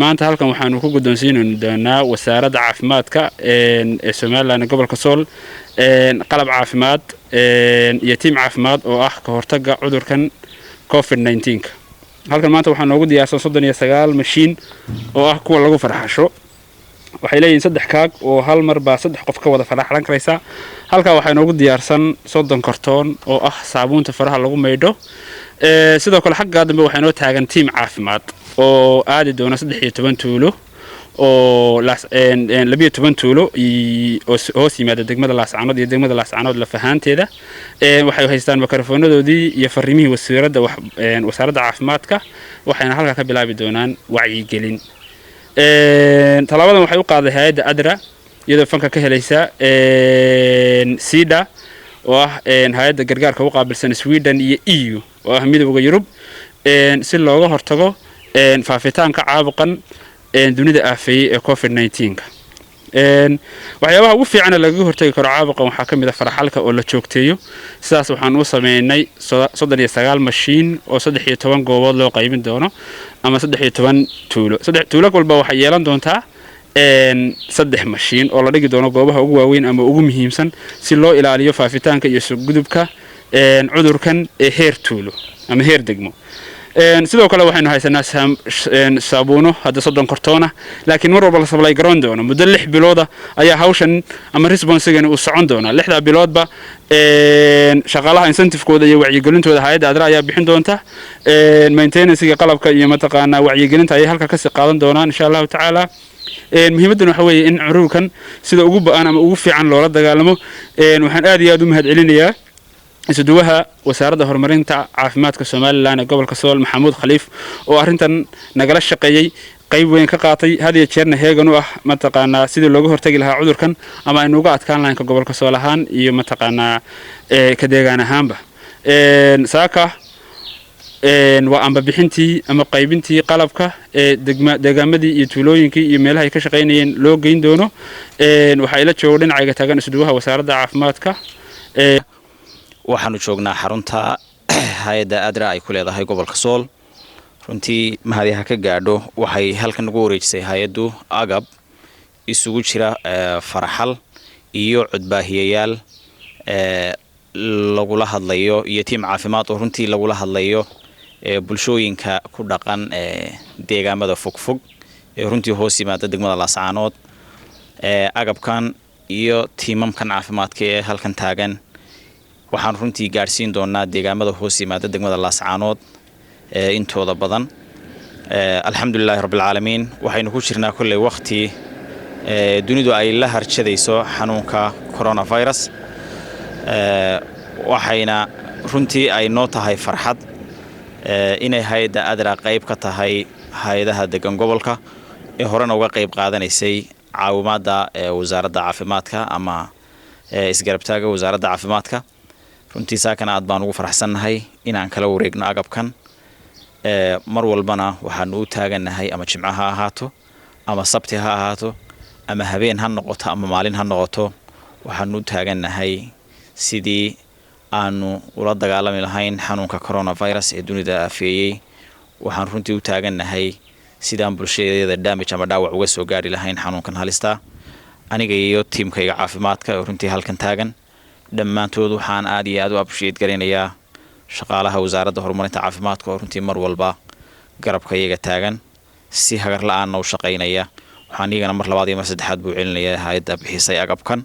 maanta halkan waxaanu ku guddoonsiin doonaa wasaaradda caafimaadka ee Soomaaliland gobolka Sool qalab caafimaad iyo tiim caafimaad oo ah ka hortagga cudurkan COVID-19 halkan maanta waxaan ugu diyaarsan 39 mashiin oo ah kuwa lagu farxasho waxay leeyihiin 3 kaag oo hal mar baa 3 qof ka wada faraxlan karaysa halka waxaan ugu diyaarsan 30 kartoon oo ah saabuunta faraha lagu meydho sidoo kale xagga dambe waxaan oo taagan tiim caafimaad oo aadi doona 13 tuulo oo 12 tuulo oo hoos yimaada degmada Laascaanood iyo degmada Laascaanood la fahanteeda waxay haystaan mikrofoonadoodii iyo fariimihii wasaaradda caafimaadka waxayna halka ka bilaabi doonaan wacyigelin talaabadan waxay u qaaday hay'adda ADRA iyadoo fanka ka helaysa SIDA oo ah hay'adda gargaarka u qaabilsan Sweden iyo EU oo ah midowga Yurub si looga hortago faafitaanka caabuqan dunida aafay ee COVID-19 waxyaabaha ugu fiican ee laga hortagi karo caabuqan waxaa ka mid ah faraxalka oo la joogteeyo sidaas waxaan u sameeynay 39 mashiin oo 13 goobood loo qaybin doono ama 13 tuulo walba waxay yeelan doontaa 3 mashiin oo la dhigi doono goobaha ugu waaweyn ama ugu muhiimsan si loo ilaaliyo faafitaanka iyo soo gudubka cudurkan ee heer tuulo ama heer degmo sidoo kale waxaynu haysanaa saabuuno hadda 30 kartoona laakiin mar walba la sablay garoon doono muddo 6 bilooda ayaa hawshan ama response-gan uu socon doona 6 biloodba shaqaalaha incentive-kooda iyo wacyigelintooda hay'adda ADRA ayaa bixin doonta maintenance-ga qalabka iyo mataqaana wacyigelinta ay halka ka sii qaadan doonaan insha Allah ta'ala muhiimaddan waxa weeye in cudurkan sida ugu ba'an ama ugu fiican loola dagaalamo waxaan aad iyo aad u mahadcelinayaa isuduwaha wasaaradda horumarinta caafimaadka Soomaaliland gobolka Sool Maxamuud Khaliif oo arintan nagala shaqeeyay qayb weyn ka qaatay hadiya jeerna heegan u ah mataqaana sidii looga hortagi lahaa cudurkan ama aynu uga adkaan lahayn gobolka Sool ahaan iyo mataqaana ka deegaan ahaanba saaka waa amba bixintii ama qaybintii qalabka deegaamadii iyo tuulooyinkii iyo meelaha ay ka shaqeynayeen loo geyn doono waxa ila joogo dhinacayga taagan isuduwaha wasaaradda caafimaadka waxaanu joognaa xarunta hay'adda ADRA ay ku leedahay gobolka Sool runtii mahadiyaha ka gaadho waxay halkan ugu wareejisay hay'addu agab isugu jira faraxal iyo codbaahiyayaal lagula hadlayo iyo tiim caafimaad oo runtii lagula hadlayo bulshooyinka ku dhaqan deegaamada fogfog ee runtii hoos yimaada degmada Laascaanood agabkan iyo tiimamkan caafimaadka ee halkan taagan waxaan runtii gaarsiin doonaa deegaamada hoos yimaada degmada Laascaanood intooda badan alxamdulilaahi rabbil caalamiin waxaynu ku jirnaa kulay waqti dunidu ay la harjadayso xanuunka coronavirus waxayna runtii ay noo tahay farxad inay hay'adda ADRA qayb ka tahay hay'adaha degan gobolka ee horena uga qayb qaadanaysay caawimaadda wasaaradda caafimaadka ama isgarabtaaga wasaaradda caafimaadka runtii saakana aad baan ugu faraxsanahay inaan kala wareegno agabkan mar walbana waxaanu u taaganahay ama jimco ha ahaato ama sabti ha ahaato ama habeen ha noqoto ama maalin ha noqoto waxaanu u taaganahay sidii aanu ula dagaalami lahayn xanuunka coronavirus ee dunida aafeeyay waxaan runtii u taaganahay sidaan bulshada damage ama dhaawac uga soo gaari lahayn xanuunkan halista aniga iyo tiimkayga caafimaadka oo runtii halkan taagan dhammaantood waxaan aad iyo aad u appreciate garanayaa shaqaalaha wasaaradda horumarinta caafimaadka oo runtii mar walba garabka iyaga taagan si hagar la'aan u shaqeynaya waxaan iyagana mar labaad iyo mar saddexaad buu celinayaa hay'adda bixisay agabkan